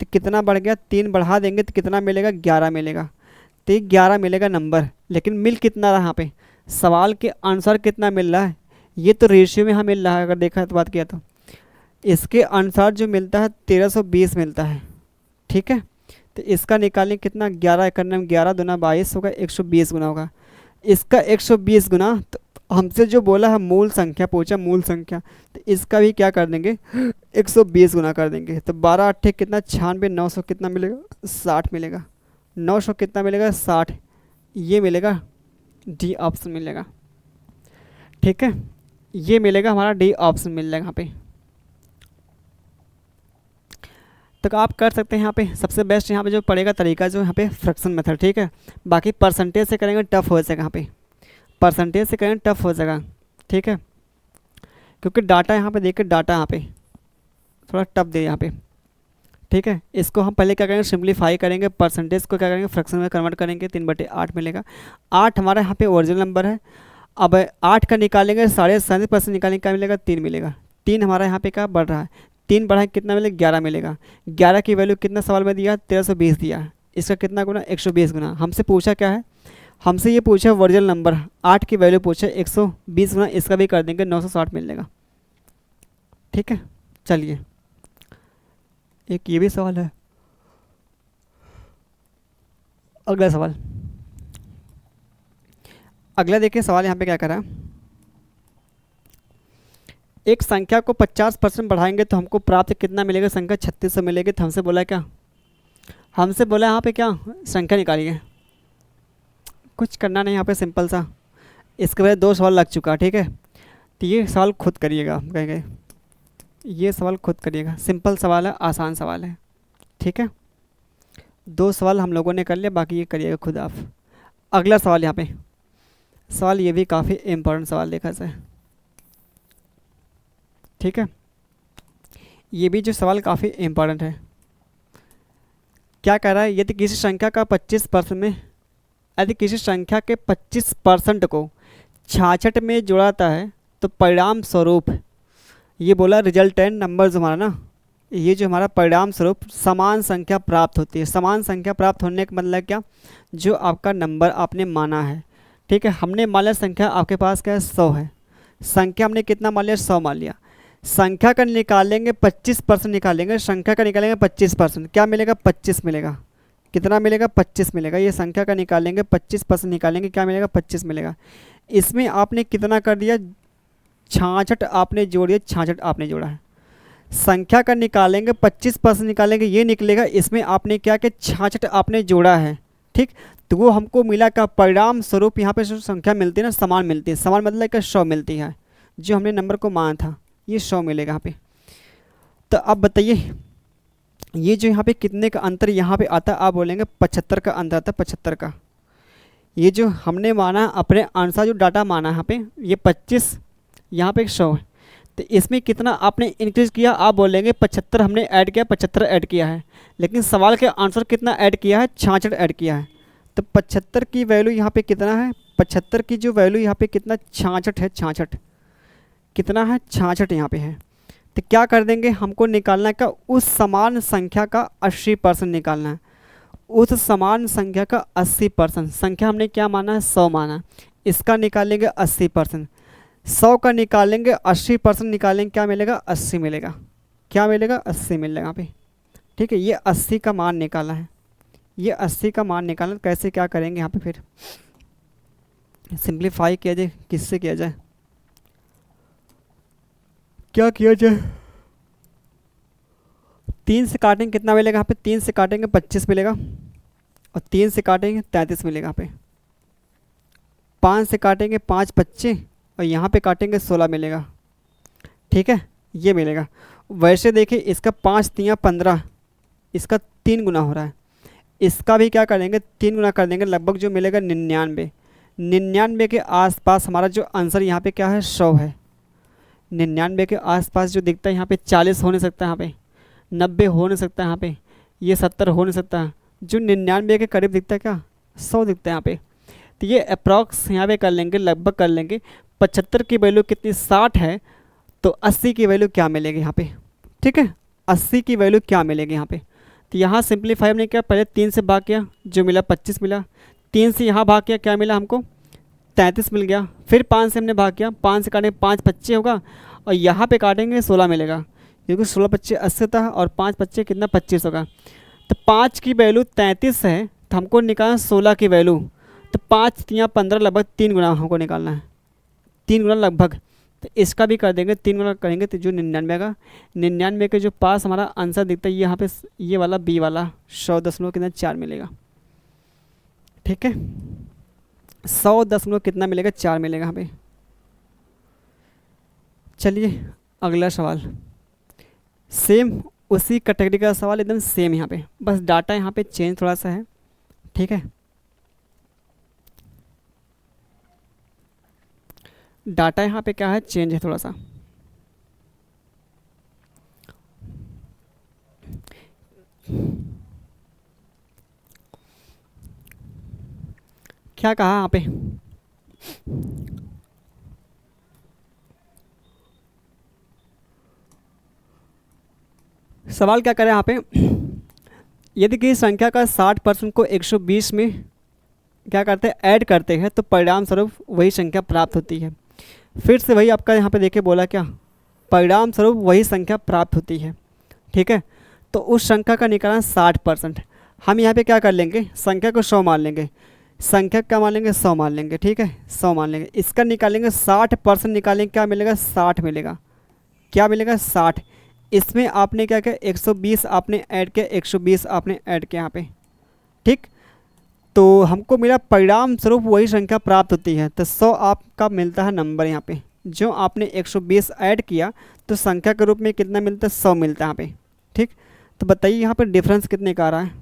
S1: तो कितना बढ़ गया, 3 बढ़ा देंगे तो कितना मिलेगा, 11 मिलेगा। तो ये 11 मिलेगा नंबर। लेकिन मिल कितना रहा यहाँ पे, सवाल के अनुसार कितना मिल रहा है, ये तो रेशियो में यहाँ मिल रहा है। अगर देखा तो बात किया तो इसके अनुसार जो मिलता है 1320 मिलता है। ठीक है, तो इसका निकालें कितना, 11 करने में 11 दूना 22 होगा, 120 गुना होगा। इसका 120 गुना, तो हमसे जो बोला है मूल संख्या पूछा, मूल संख्या, तो इसका भी क्या कर देंगे, 120 गुना कर देंगे। तो 12 8 कितना, 96, 900 कितना मिलेगा, 60 मिलेगा। 900 कितना मिलेगा, 60। ये मिलेगा, डी ऑप्शन मिलेगा। ठीक है, ये मिलेगा हमारा, डी ऑप्शन मिल जाएगा यहाँ पे। तो आप कर सकते हैं यहाँ पे। सबसे बेस्ट यहाँ पे जो पड़ेगा तरीका जो यहाँ पे फ्रैक्शन मेथड। ठीक है, बाकी परसेंटेज से करेंगे टफ हो जाएगा यहाँ पे, परसेंटेज से करेंगे टफ हो जाएगा। ठीक है, क्योंकि डाटा यहाँ पे देखिए, डाटा यहाँ पे थोड़ा टफ दे यहाँ पे। ठीक है, इसको हम पहले क्या करेंगे, सिंप्लीफाई करेंगे, परसेंटेज को क्या करेंगे, फ्रैक्शन में कन्वर्ट करेंगे। 3/8 मिलेगा। 8 हमारा यहाँ पे ओरिजिनल नंबर है। अब 8 का निकालेंगे, 37.5% निकालेंगे, क्या मिलेगा, 3 मिलेगा। 3 हमारा यहाँ पे क्या बढ़ रहा है, 3 बढ़ा कितना मिलेगा, 11 मिलेगा। 11 की वैल्यू कितना सवाल में दिया, 1320 दिया। इसका कितना गुना, 120 गुना। हमसे पूछा क्या है, हमसे ये पूछा ओरिजिनल नंबर, 8 की वैल्यू पूछा, 120 गुना इसका भी कर देंगे, 960 मिल जाएगा। ठीक है, चलिए एक ये भी सवाल है। अगला सवाल, अगला देखिए सवाल यहाँ पे क्या करा, एक संख्या को 50% बढ़ाएंगे तो हमको प्राप्त कितना मिलेगा, संख्या 3600 मिलेगी। तो हमसे बोला क्या, हमसे बोला यहाँ पे क्या, संख्या निकालिए। कुछ करना नहीं यहाँ पे, सिंपल सा। इसके बाद 2 सवाल लग चुका। ठीक है, तो ये सवाल खुद करिएगा, कहेंगे ये सवाल खुद करिएगा। सिंपल सवाल है, आसान सवाल है। ठीक है, 2 सवाल हम लोगों ने कर लिया, बाकी ये करिएगा खुद आप। अगला सवाल यहाँ पे, सवाल ये भी काफ़ी इम्पोर्टेंट सवाल देखा जाए। ठीक है, ये भी जो सवाल काफ़ी इम्पोर्टेंट है। क्या कह रहा है, यदि किसी संख्या का 25% में, यदि किसी संख्या के 25% को 66 में जोड़ाता है तो परिणाम स्वरूप, ये बोला रिजल्टेंट नंबर जो हमारा ना, ये जो हमारा परिणाम स्वरूप समान संख्या प्राप्त होती है। समान संख्या प्राप्त होने का मतलब क्या, जो आपका नंबर आपने माना है। ठीक है, हमने मान लिया संख्या आपके पास क्या है, 100 है। संख्या हमने कितना मान लिया, 100 मान लिया। संख्या का निकालेंगे 25% निकालेंगे, संख्या का निकालेंगे 25%, क्या मिलेगा, 25 मिलेगा। कितना मिलेगा, 25 मिलेगा। ये संख्या का निकालेंगे 25% निकालेंगे, क्या मिलेगा, 25 मिलेगा। इसमें आपने कितना कर दिया, 66 आपने जोड़िए, 66 आपने जोड़ा है। संख्या का निकालेंगे 25% निकालेंगे, ये निकलेगा। इसमें आपने क्या कि 66 आपने जोड़ा है, ठीक। तो वो हमको मिला का परिणाम स्वरूप यहाँ पे जो संख्या मिलती है ना, समान मिलती है। समान मतलब कि 100 मिलती है, जो हमने नंबर को माना था ये 100 मिलेगा यहाँ पे। तो अब बताइए ये जो यहाँ पे कितने का अंतर यहाँ पे आता है, आप बोलेंगे 75 का अंतर आता है, 75 का। ये जो हमने माना अपने अनुसार जो डाटा माना यहाँ पे, ये 25 यहाँ पे 100 है। तो इसमें कितना आपने इंक्रीज किया, आप बोलेंगे 75 हमने ऐड किया, 75 ऐड किया है। लेकिन सवाल के आंसर कितना ऐड किया है, 66 ऐड किया है। तो 75 की वैल्यू यहाँ पे कितना है, 75 की जो वैल्यू यहाँ पे कितना 66 है, 66 कितना है, 66 यहाँ पे है। तो क्या कर देंगे, हमको निकालना है का उस समान संख्या का 80% निकालना है। उस समान संख्या का 80%, संख्या हमने क्या माना है, 100 माना, इसका निकालेंगे 80%। 100 का निकालेंगे 80% निकालेंगे, क्या मिलेगा, 80 मिलेगा। क्या मिलेगा, 80 मिलेगा यहाँ पे, ठीक है। ये 80 का मान निकालना है, ये 80 का मान निकालना। कैसे क्या करेंगे यहाँ पे, फिर सिंप्लीफाई किया जाए, किससे किया जाए, क्या किया जाए। 3 से काटेंगे कितना मिलेगा यहाँ पे, 3 से काटेंगे 25 मिलेगा, और 3 से काटेंगे 33 मिलेगा यहाँ पे। 5 से काटेंगे 5 बच्चे, और यहाँ पे काटेंगे 16 मिलेगा, ठीक है, ये मिलेगा। वैसे देखिए इसका 5 तियाँ 15, इसका 3 गुना हो रहा है। इसका भी क्या करेंगे, 3 गुना कर देंगे, लगभग जो मिलेगा 99। 99 के आसपास हमारा जो आंसर यहाँ पे क्या है, 100 है। 99 के आसपास जो दिखता है यहाँ पे 40 हो नहीं सकता, यहाँ पे 90 हो नहीं सकता, यहाँ पे ये 70 हो नहीं सकता। जो 99 के करीब दिखता है क्या, 100 दिखता है यहाँ पे। तो ये अप्रॉक्स यहाँ पे कर लेंगे, लगभग कर लेंगे। 75 की वैल्यू कितनी, 60 है, तो 80 की वैल्यू क्या मिलेगी यहाँ पे, ठीक है। 80 की वैल्यू क्या मिलेगी यहाँ पे। तो यहाँ सिंप्लीफाई हमने क्या, पहले 3 से भाग किया, जो मिला 25 मिला। 3 से यहाँ भाग किया, क्या मिला हमको, 33 मिल गया। फिर 5 से हमने भाग किया, 5 से काटेंगे 5 बच्चे होगा, और यहाँ पे काटेंगे 16 मिलेगा, क्योंकि 16 बच्चे 80 होता है, और 5 बच्चे कितना 25 होगा। तो 5 की वैल्यू 33 है, तो हमको निकालना 16 की वैल्यू। तो 5 तियाँ 15, लगभग 3 गुना हमको निकालना है, 3 गुना लगभग। तो इसका भी कर देंगे, 3 गुना करेंगे तो जो 99 का, 99 के जो पास हमारा आंसर दिखता है यहाँ पे, ये वाला बी वाला 100 कितना 4 मिलेगा, ठीक है। 100 कितना मिलेगा, 4 मिलेगा यहाँ पे। चलिए अगला सवाल, सेम उसी कैटेगरी का सवाल, एकदम सेम यहाँ पे, बस डाटा यहाँ पे चेंज थोड़ा सा है, ठीक है। डाटा यहाँ पे क्या है, चेंज है थोड़ा सा। क्या कहा यहाँ पे, सवाल क्या करें यहाँ पे, यदि किसी संख्या का 60% को 120 में क्या करते हैं, ऐड करते हैं, तो परिणाम स्वरूप वही संख्या प्राप्त होती है। फिर से वही आपका यहाँ पे देखे बोला क्या, परिणाम स्वरूप वही संख्या प्राप्त होती है, ठीक है। तो उस संख्या का निकालना 60%। हम यहाँ पे क्या कर लेंगे, संख्या को 100 मान लेंगे, संख्या क्या मान लेंगे, 100 मान लेंगे, ठीक है, 100 मान लेंगे। इसका निकालेंगे 60% निकालेंगे, क्या मिलेगा, 60 मिलेगा। क्या मिलेगा, 60। इसमें आपने क्या किया, 120 आपने ऐड किया, 120 आपने ऐड किया यहाँ पे, ठीक। तो हमको मिला परिणाम स्वरूप वही संख्या प्राप्त होती है। तो 100 आपका मिलता है नंबर यहाँ पे, जो आपने 120 ऐड किया तो संख्या के रूप में कितना मिलता है, 100 मिलता है यहाँ पे, ठीक। तो बताइए यहाँ पे डिफरेंस कितने का आ रहा है,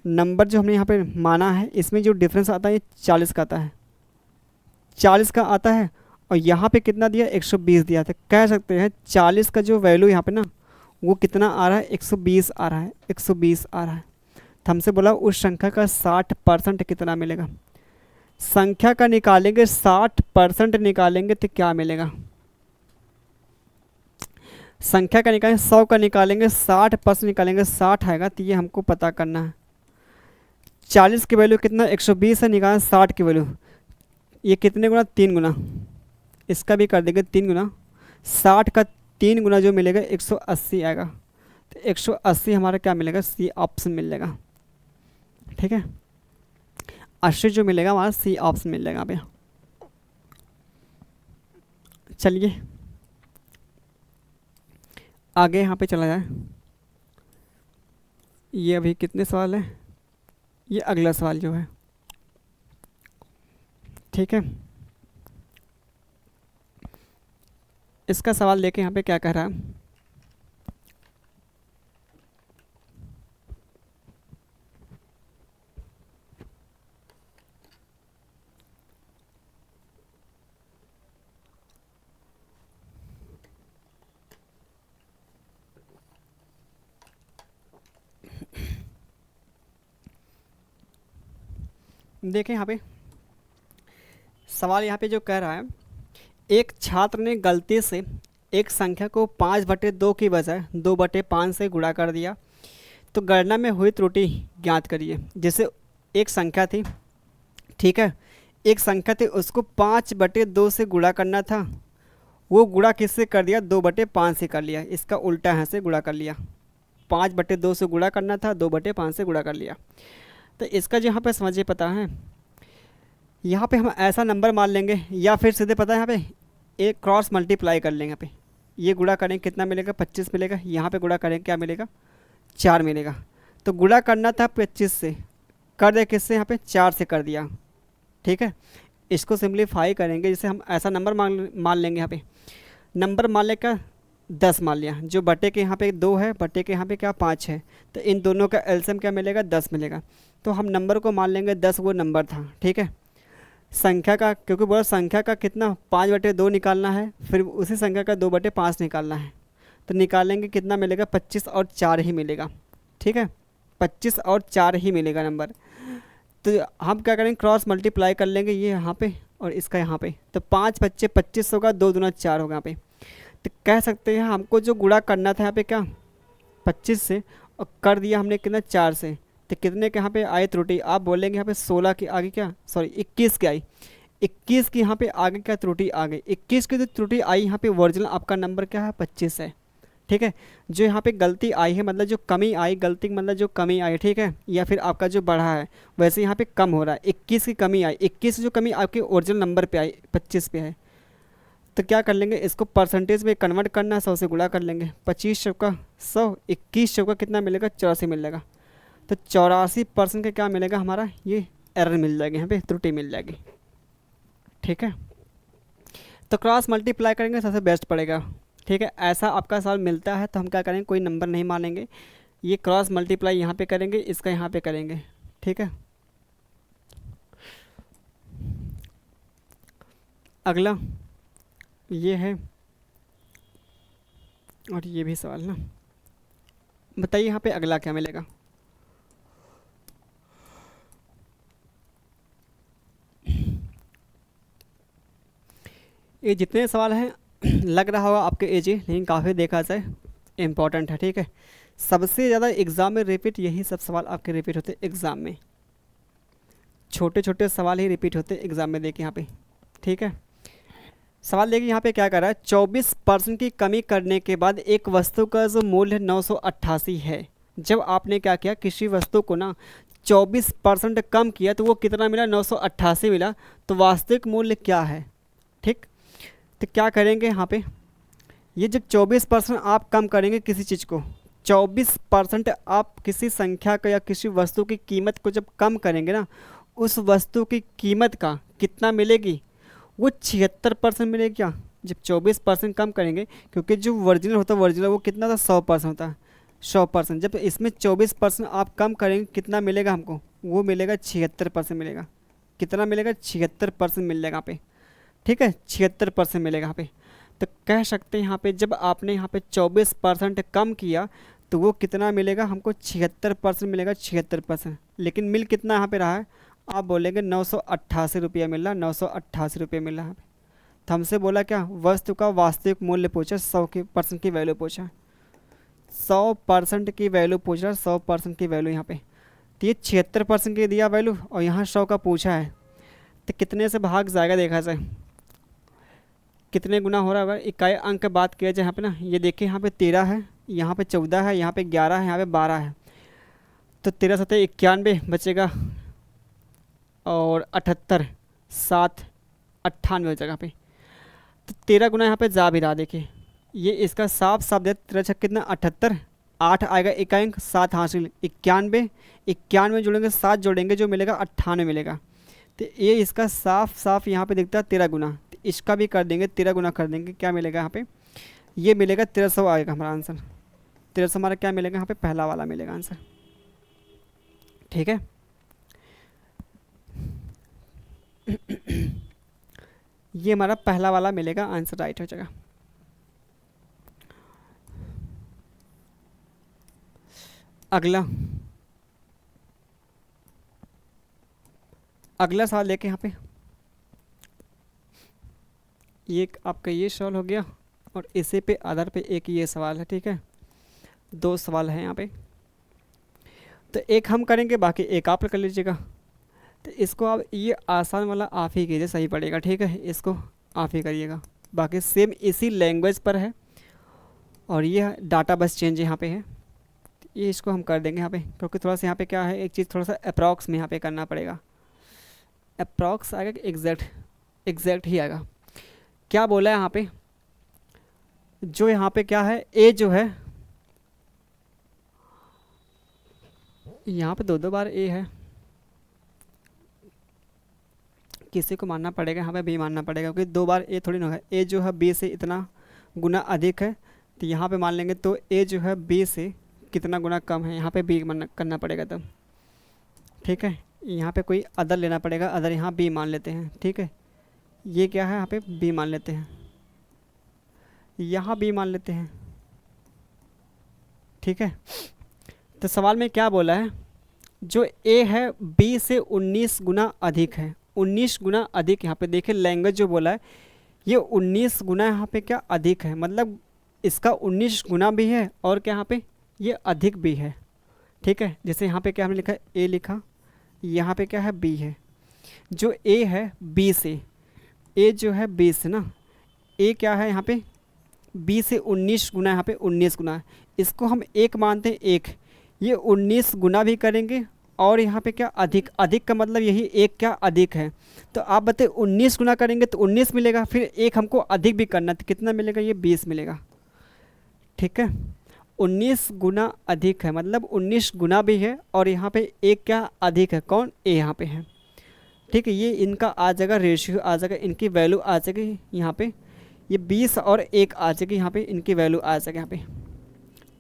S1: नंबर जो हमने यहाँ पे माना है इसमें जो डिफरेंस आता है ये 40 का आता है, 40 का आता है। और यहाँ पे कितना दिया, 120 दिया था। कह सकते हैं 40 का जो वैल्यू यहाँ पे ना, वो कितना आ रहा है, 120 आ रहा है, 120 आ रहा है। तो हमसे बोला उस संख्या का 60% कितना मिलेगा। संख्या का निकालेंगे 60% निकालेंगे तो क्या मिलेगा, संख्या का निकालेंगे 100 का निकालेंगे 60% निकालेंगे 60 आएगा। तो ये हमको पता करना है। 40 की वैल्यू कितना, 120 है, निकालना 60 की वैल्यू, ये कितने गुना, 3 गुना। इसका भी कर देंगे 3 गुना, 60 का 3 गुना जो मिलेगा 180 आएगा। तो 180 हमारा क्या मिलेगा, सी ऑप्शन मिल जाएगा, ठीक है। 80 जो मिलेगा हमारा सी ऑप्शन मिल जाएगा यहाँ पे। चलिए आगे यहाँ पे चला जाए। ये अभी कितने सवाल हैं, ये अगला सवाल जो है, ठीक है। इसका सवाल देखें यहाँ पे क्या कह रहा है। देखें यहाँ पे सवाल यहाँ पे जो कह रहा है, एक छात्र ने गलती से एक संख्या को 5/2 की बजाय 2/5 से गुणा कर दिया, तो गणना में हुई त्रुटि ज्ञात करिए। जैसे एक संख्या थी, ठीक है, एक संख्या थी, उसको 5/2 से गुणा करना था, वो गुणा किससे कर दिया, 2/5 से कर लिया। इसका उल्टा यहाँ से गुणा कर लिया, 5/2 से गुणा करना था, 2/5 से गुणा कर लिया। तो इसका जो यहाँ पे समझिए पता है, यहाँ पे हम ऐसा नंबर मान लेंगे या फिर सीधे पता है यहाँ पे एक क्रॉस मल्टीप्लाई कर लेंगे। यहाँ पे ये गुणा करें कितना मिलेगा, 25 मिलेगा। यहाँ पे गुणा करें क्या मिलेगा, 4 मिलेगा। तो गुणा करना था 25 से, कर दे किससे, यहाँ पे 4 से कर दिया, ठीक है। इसको सिंप्लीफाई करेंगे, जैसे हम ऐसा नंबर मान लेंगे, यहाँ पे नंबर मान ले क्या 10 मान लिया, जो बटे के यहाँ पे 2 है, बटे के यहाँ पे क्या 5 है, तो इन दोनों का एलसीएम क्या मिलेगा, 10 मिलेगा। तो हम नंबर को मान लेंगे 10 वो नंबर था, ठीक है। संख्या का, क्योंकि बोला संख्या का कितना 5/2 निकालना है, फिर उसी संख्या का 2/5 निकालना है, तो निकालेंगे कितना मिलेगा, 25 और 4 ही मिलेगा, ठीक है। 25 और 4 ही मिलेगा नंबर। तो हम क्या करेंगे, क्रॉस मल्टीप्लाई कर लेंगे ये यहाँ पे और इसका यहाँ पे, तो 5×5 = 25 होगा, 2 दूना 4 होगा यहाँ पे। तो कह सकते हैं हमको जो गुणा करना था यहाँ पे क्या 25 से, और कर दिया हमने कितना 4 से, तो कितने के यहाँ पे आए त्रुटि, आप बोलेंगे यहाँ पे 16 की आगे क्या, सॉरी 21 की आई, 21 की यहाँ पे आगे क्या त्रुटि आ गई। 21 की जो त्रुटि आई यहाँ पे ओरिजिनल आपका नंबर क्या है 25 है, ठीक है। जो यहाँ पे गलती आई है मतलब जो कमी आई, गलती मतलब जो कमी आई, ठीक है, या फिर आपका जो बढ़ा है वैसे यहाँ पे कम हो रहा है। 21 की कमी आई, 21 जो कमी आपके ओरिजिनल नंबर पे आई 25 पे है, तो क्या कर लेंगे, इसको परसेंटेज में कन्वर्ट करना है, 100 से गुणा कर लेंगे। 25 चौका 100, 21 चौका कितना मिलेगा, 84 मिलेगा। तो 84% का क्या मिलेगा हमारा, ये एरर मिल जाएगी, यहाँ पे त्रुटि मिल जाएगी, ठीक है। तो क्रॉस मल्टीप्लाई करेंगे सबसे बेस्ट पड़ेगा, ठीक है। ऐसा आपका सवाल मिलता है तो हम क्या करेंगे, कोई नंबर नहीं मानेंगे, ये क्रॉस मल्टीप्लाई यहाँ पे करेंगे, इसका यहाँ पे करेंगे, ठीक है। अगला ये है, और ये भी सवाल ना, बताइए यहाँ पे अगला क्या मिलेगा। ये जितने सवाल हैं लग रहा होगा आपके इजी, लेकिन काफ़ी देखा जाए इम्पॉर्टेंट है, ठीक है। सबसे ज़्यादा एग्ज़ाम में रिपीट यही सब सवाल आपके रिपीट होते हैं एग्ज़ाम में, छोटे छोटे सवाल ही रिपीट होते हैं एग्ज़ाम में। देखिए यहाँ पे, ठीक है, सवाल देखिए यहाँ पे क्या कर रहा है, 24% की कमी करने के बाद एक वस्तु का जो मूल्य 988 है, जब आपने क्या किया, किसी वस्तु को ना 24% कम किया तो वो कितना मिला, 988 मिला, तो वास्तविक मूल्य क्या है, ठीक। तो क्या करेंगे यहाँ पे, ये जब 24% आप कम करेंगे किसी चीज़ को, 24% आप किसी संख्या का या किसी वस्तु की कीमत को जब कम करेंगे ना, उस वस्तु की कीमत का कितना मिलेगी, वो 76% मिलेगी क्या, जब 24% कम करेंगे, क्योंकि जो ओरिजिनल होता है ओरिजिनल वो कितना था 100% होता है, 100%, जब इसमें 24% आप कम करेंगे कितना मिलेगा हमको, वो मिलेगा 76% मिलेगा। कितना मिलेगा, 76% मिल जाएगा यहाँ पे, ठीक है, 76% मिलेगा यहाँ पे। तो कह सकते हैं यहाँ पे जब आपने यहाँ पे 24% कम किया तो वो कितना मिलेगा हमको, 76% मिलेगा, 76%। लेकिन मिल कितना यहाँ पे रहा है, आप बोलेंगे 988 रुपया मिल रहा, 988 रुपये मिल रहा है। तो हमसे बोला क्या, वस्तु का वास्तविक मूल्य पूछा, 100% की वैल्यू पूछा, 100% की वैल्यू पूछ रहा है, 100% की वैल्यू यहाँ पे। तो ये 76% की दिया वैल्यू और यहाँ 100 का पूछा है, तो कितने से भाग जाएगा देखा जाए, कितने गुना हो रहा होगा। इकाई अंक बात किया जाए यहाँ पे ना, ये देखिए यहाँ पे 13 है, यहाँ पे 14 है, यहाँ पे 11 है, यहाँ पे 12 है, तो 13 7 91 बचेगा, और 78 7 98 हो जाएगा यहाँ पे। तो 13 गुना यहाँ पे जा भी रहा, देखिए ये इसका साफ साफ दे, 13 कितना 78, 8 आएगा इकांक, 7 हासिल 91, 91 जोड़ेंगे 7 जोड़ेंगे जो मिलेगा 98 मिलेगा। तो ये इसका साफ साफ यहाँ पे दिखता है 13 गुना, तो इसका भी कर देंगे 13 गुना कर देंगे, क्या मिलेगा यहाँ पे, ये मिलेगा 1300 आएगा हमारा आंसर। 1300 हमारा क्या मिलेगा यहाँ पे, पहला वाला मिलेगा आंसर। ठीक है ये हमारा पहला वाला मिलेगा आंसर, राइट हो जाएगा। अगला सवाल लेके यहाँ पे, ये आपका ये सवाल हो गया और इसी पे आधार पे एक ये सवाल है। ठीक है 2 सवाल हैं यहाँ पे, तो एक हम करेंगे बाकी एक आप कर लीजिएगा। तो इसको आप ये आसान वाला आप ही कीजिए, सही पड़ेगा। ठीक है इसको आप ही करिएगा, बाकी सेम इसी लैंग्वेज पर है और ये डाटा बस चेंज यहाँ पे है। ये इसको हम कर देंगे यहाँ पे, क्योंकि थोड़ा सा यहाँ पे क्या है, एक चीज़ थोड़ा सा अप्रॉक्स में यहाँ पे करना पड़ेगा। अप्रॉक्स आएगा कि एग्जैक्ट ही आएगा। क्या बोला है यहाँ पे, जो यहाँ पे क्या है, ए जो है यहाँ पे 2 बार ए है, किसी को मानना पड़ेगा यहाँ पे बी मानना पड़ेगा, क्योंकि 2 बार ए थोड़ी ना है। ए जो है बी से इतना गुना अधिक है, तो यहाँ पे मान लेंगे तो ए जो है बी से कितना गुना कम है, यहाँ पे बी करना पड़ेगा तब। ठीक है यहाँ पे कोई अदर लेना पड़ेगा, अदर यहाँ बी मान लेते हैं। ठीक है ये क्या है, यहाँ पे बी मान लेते हैं, यहाँ बी मान लेते हैं। ठीक है तो सवाल में क्या बोला है, जो ए है बी से 19 गुना अधिक है। 19 गुना अधिक, यहाँ पे देखिए लैंग्वेज जो बोला है ये 19 गुना यहाँ पे क्या अधिक है, मतलब इसका 19 गुना भी है और क्या यहाँ पे ये अधिक भी है। ठीक है जैसे यहाँ पे क्या हमने लिखा है, ए लिखा, यहाँ पे क्या है बी है। जो ए है बी से, ए जो है बी से ना, ए क्या है यहाँ पे बी से 19 गुना, यहाँ पे 19 गुना, इसको हम एक मानते हैं एक, ये 19 गुना भी करेंगे और यहाँ पे क्या अधिक, अधिक का मतलब यही एक क्या अधिक है। तो आप बताइए 19 गुना करेंगे तो 19 मिलेगा, फिर एक हमको अधिक भी करना, तो कितना मिलेगा, ये 20 मिलेगा। ठीक है 19 गुना अधिक है मतलब 19 गुना भी है और यहाँ पे एक क्या अधिक है, कौन, ए यहाँ पे है। ठीक है ये इनका आ जाएगा, रेशियो आ जाएगा, इनकी वैल्यू आ जाएगी यहाँ पे, ये 20 और 1 आ जाएगी यहाँ पे, इनकी वैल्यू आ जाएगी यहाँ पे।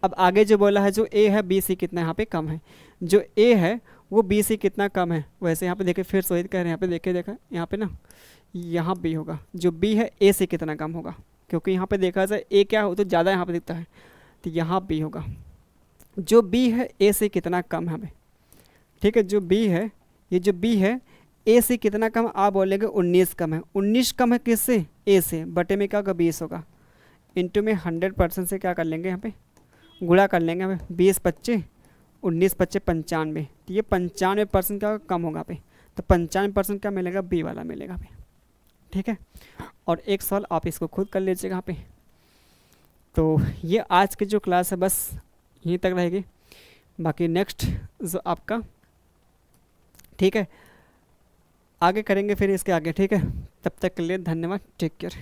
S1: अब आगे जो बोला है, जो ए है बी से कितना यहाँ पे कम है, जो ए है वो बी से कितना कम है। वैसे यहाँ पे देखिए फिर सोहित कह रहे हैं, यहाँ पे देखा यहाँ पे ना, यहाँ बी होगा, जो बी है ए से कितना कम होगा, क्योंकि यहाँ पे देखा जाए ए क्या हो तो ज़्यादा यहाँ पे दिखता है, तो यहाँ बी होगा, जो बी है ए से कितना कम है हमें। ठीक है जो बी है, ये जो बी है ए से कितना कम, आप बोलेंगे 19 कम है। 19 कम है किससे, ए से, बटे में क्या होगा 20 होगा, इंटू में 100% से क्या कर लेंगे यहाँ पे गुणा कर लेंगे हमें, 20 25 19 25 95, तो ये 95% क्या कम होगा पे, तो 95% क्या मिलेगा, बी वाला मिलेगा पे। ठीक है और एक सवाल आप इसको खुद कर लीजिएगा यहाँ पे। तो ये आज की जो क्लास है बस यहीं तक रहेगी, बाकी नेक्स्ट जो आपका, ठीक है आगे करेंगे फिर इसके आगे। ठीक है तब तक के लिए धन्यवाद, टेक केयर।